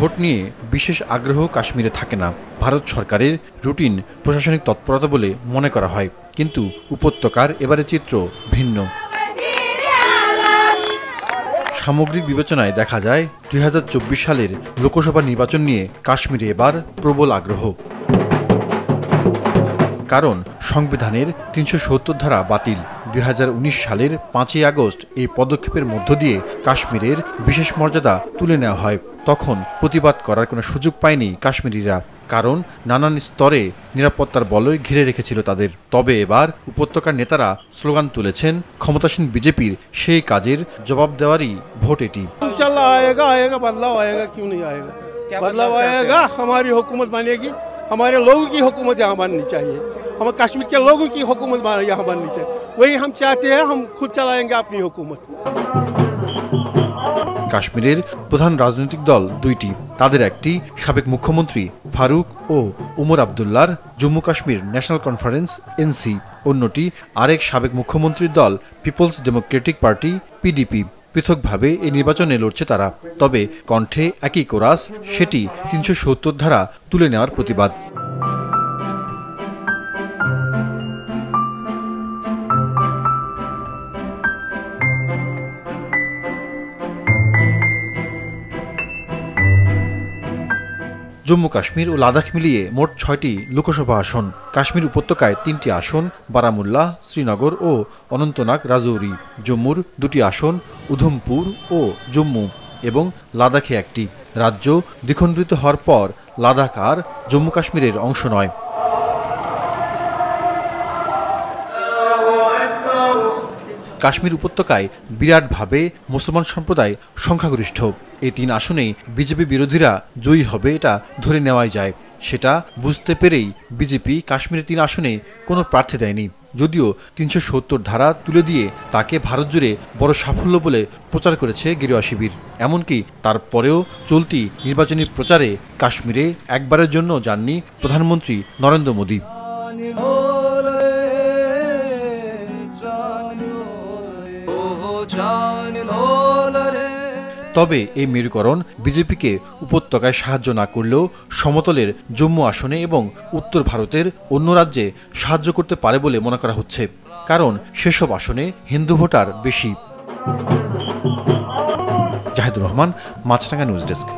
Vote নিয়ে বিশেষ আগ্রহ কাশ্মীরে থাকে না। ভারত সরকারের রুটিন প্রশাসনিক তৎপরতা বলে মনে করা হয়, কিন্তু উপত্যকার এবারে চিত্র ভিন্ন। সামগ্রিক বিবেচনায় দেখা যায় ২০২৪ সালের লোকসভা নির্বাচন নিয়ে কাশ্মীরে এবার প্রবল আগ্রহ। কারণ সংবিধানের ৩৭০ ধারা বাতিল। ২০১৯ সালের ৫ই আগস্ট এই পদক্ষেপের মধ্য দিয়ে কাশ্মীরের বিশেষ মর্যাদা তুলে নেওয়া হয়। তখন প্রতিবাদ করার কোনো সুযোগ পায়নি কাশ্মীরিরা, কারণ নানান স্তরে নিরাপত্তার বলয় ঘিরে রেখেছিল তাদের। তবে এবার উপত্যকার নেতারা স্লোগান তুলেছেন, ক্ষমতাসীন বিজেপির সেই কাজের জবাব দেওয়ারই ভোট এটি। ইনশাআল্লাহ আয়েগা, আয়েগা বদলাव आएगा, क्यों नहीं आएगा? बदलाव आएगा, हमारी हुकूमत बनेगी, हमारे लोगों की हुकूमत यहाँ बननी चाहिए, हम कश्मीर के लोगों की हुकूमत यहाँ बननी चाहिए, वही हम चाहते हैं, हम खुद चलाएंगे अपनी हुकूमत। কাশ্মীরের প্রধান রাজনৈতিক দল দুইটি, তাদের একটি সাবেক মুখ্যমন্ত্রী ফারুক ও উমর আবদুল্লার Jammu Kashmir national conference NC, অন্যটি আরেক সাবেক মুখ্যমন্ত্রীর দল পিপলস ডেমোক্রেটিক পার্টি পিডিপি। পৃথকভাবে এই নির্বাচনে লড়ছে তারা, তবে কণ্ঠে একই কোরাস, সেটি ৩৭০ ধারা তুলে নেওয়ার প্রতিবাদ। জম্মু কাশ্মীর ও লাদাখ মিলিয়ে মোট ৬টি লোকসভা আসন। কাশ্মীর উপত্যকায় ৩টি আসন, বারামুল্লা, শ্রীনগর ও অনন্তনাগ রাজৌরি। জম্মুর ২টি আসন, উধমপুর ও জম্মু, এবং লাদাখে একটি। রাজ্য দ্বিখণ্ডিত হওয়ার পর লাদাখ আর জম্মু কাশ্মীরের অংশ নয়। কাশ্মীর উপত্যকায় বিরাটভাবে মুসলমান সম্প্রদায় সংখ্যাগরিষ্ঠ। এই ৩ আসনেই বিজেপি বিরোধীরা জয়ী হবে, এটা ধরে নেওয়াই যায়। সেটা বুঝতে পেরেই বিজেপি কাশ্মীরের ৩ আসনে কোনো প্রার্থী দেয়নি, যদিও ৩৭০ ধারা তুলে দিয়ে তাকে ভারত জুড়ে বড় সাফল্য বলে প্রচার করেছে গেরুয়া শিবির। এমনকি তারপরেও চলতি নির্বাচনী প্রচারে কাশ্মীরে একবারের জন্য যাননি প্রধানমন্ত্রী নরেন্দ্র মোদী। তবে এই মেরুকরণ বিজেপিকে উপত্যকায় সাহায্য না করলেও সমতলের জম্মু আসনে এবং উত্তর ভারতের অন্য রাজ্যে সাহায্য করতে পারে বলে মনে করা হচ্ছে, কারণ সেসব আসনে হিন্দু ভোটার বেশি। জাহিদুর রহমান, মাছরাঙ্গা নিউজ ডেস্ক।